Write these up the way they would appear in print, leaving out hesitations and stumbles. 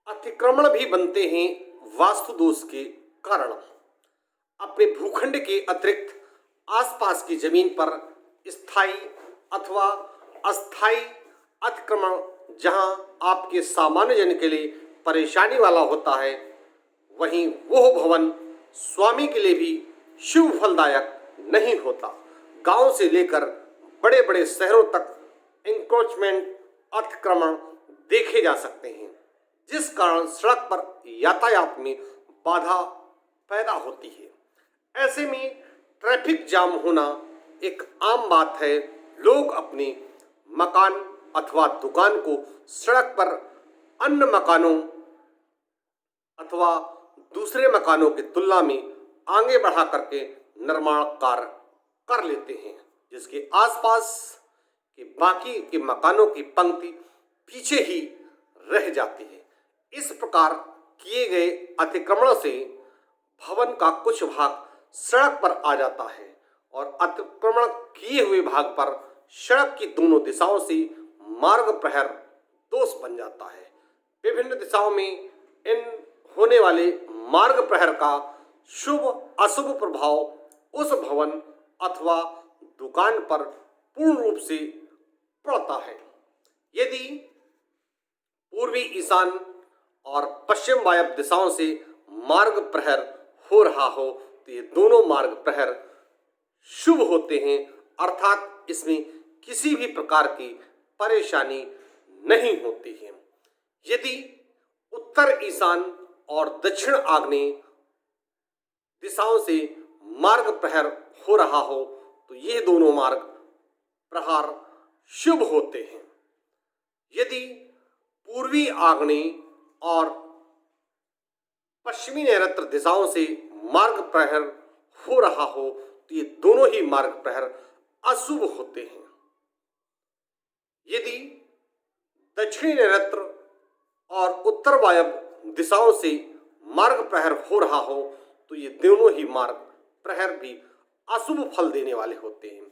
अतिक्रमण भी बनते हैं वास्तु दोष के कारण। अपने भूखंड के अतिरिक्त आसपास की जमीन पर स्थायी अथवा अस्थायी अतिक्रमण जहां आपके सामान्य जन के लिए परेशानी वाला होता है, वहीं वह भवन स्वामी के लिए भी शुभ फलदायक नहीं होता। गांव से लेकर बड़े बड़े शहरों तक इंक्रोचमेंट अतिक्रमण देखे जा सकते हैं, जिस कारण सड़क पर यातायात में बाधा पैदा होती है। ऐसे में ट्रैफिक जाम होना एक आम बात है। लोग अपने मकान अथवा दुकान को सड़क पर अन्य मकानों अथवा दूसरे मकानों की तुलना में आगे बढ़ा करके निर्माण कार्य कर लेते हैं, जिसके आसपास के बाकी के मकानों की पंक्ति पीछे ही रह जाती है। इस प्रकार किए गए अतिक्रमण से भवन का कुछ भाग सड़क पर आ जाता है और अतिक्रमण किए हुए भाग पर सड़क की दोनों दिशाओं से मार्ग प्रहर दोष बन जाता है। विभिन्न दिशाओं में इन होने वाले मार्ग प्रहर का शुभ अशुभ प्रभाव उस भवन अथवा दुकान पर पूर्ण रूप से पड़ता है। यदि पूर्वी, ईशान और पश्चिम वायव्य दिशाओं से मार्ग प्रहर हो रहा हो तो ये दोनों मार्ग प्रहर शुभ होते हैं, अर्थात इसमें किसी भी प्रकार की परेशानी नहीं होती है। यदि उत्तर, ईशान और दक्षिण आग्नेय दिशाओं से मार्ग प्रहर हो रहा हो तो ये दोनों मार्ग प्रहार शुभ होते हैं। यदि पूर्वी, आग्नेय और पश्चिमी नैऋत्य दिशाओं से मार्ग प्रहर हो रहा हो तो ये दोनों ही मार्ग प्रहर अशुभ होते हैं। यदि दक्षिणी नैऋत्य और उत्तर वायव्य दिशाओं से मार्ग प्रहर हो रहा हो तो ये दोनों ही मार्ग प्रहर भी अशुभ फल देने वाले होते हैं।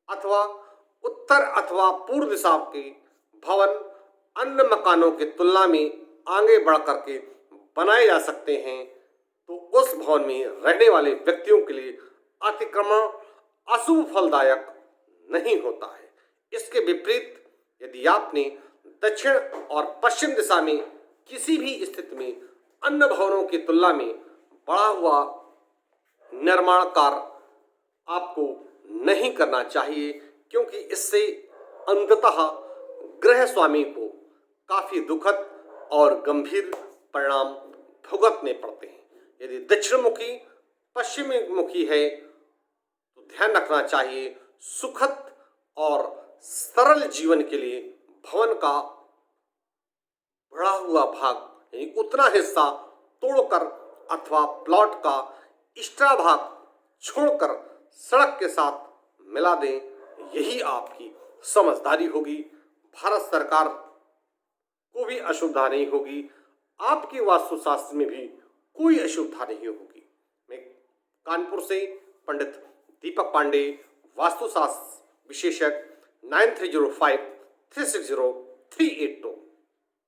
अथवा उत्तर अथवा पूर्व दिशा के भवन अन्य मकानों की तुलना में आगे बढ़ करके बनाए जा सकते हैं तो उस भवन में रहने वाले व्यक्तियों के लिए अतिक्रमण अशुभ फलदायक नहीं होता है। इसके विपरीत यदि आपने दक्षिण और पश्चिम दिशा में किसी भी स्थिति में अन्य भवनों की तुलना में बढ़ा हुआ निर्माण कार्य आपको नहीं करना चाहिए, क्योंकि इससे अंततः गृह स्वामी को काफी दुखद और गंभीर परिणाम भुगतने पड़ते हैं। यदि दक्षिण मुखी पश्चिम मुखी है तो ध्यान रखना चाहिए सुखद और सरल जीवन के लिए भवन का बढ़ा हुआ भाग यानी उतना हिस्सा तोड़कर अथवा प्लॉट का एक्स्ट्रा भाग छोड़कर सड़क के साथ मिला दें, यही आपकी समझदारी होगी। भारत सरकार को भी असुविधा नहीं होगी, आपके वास्तुशास्त्र में भी कोई असुविधा नहीं होगी। मैं कानपुर से पंडित दीपक पांडे, वास्तुशास्त्र विशेषज्ञ, 9305 360 382।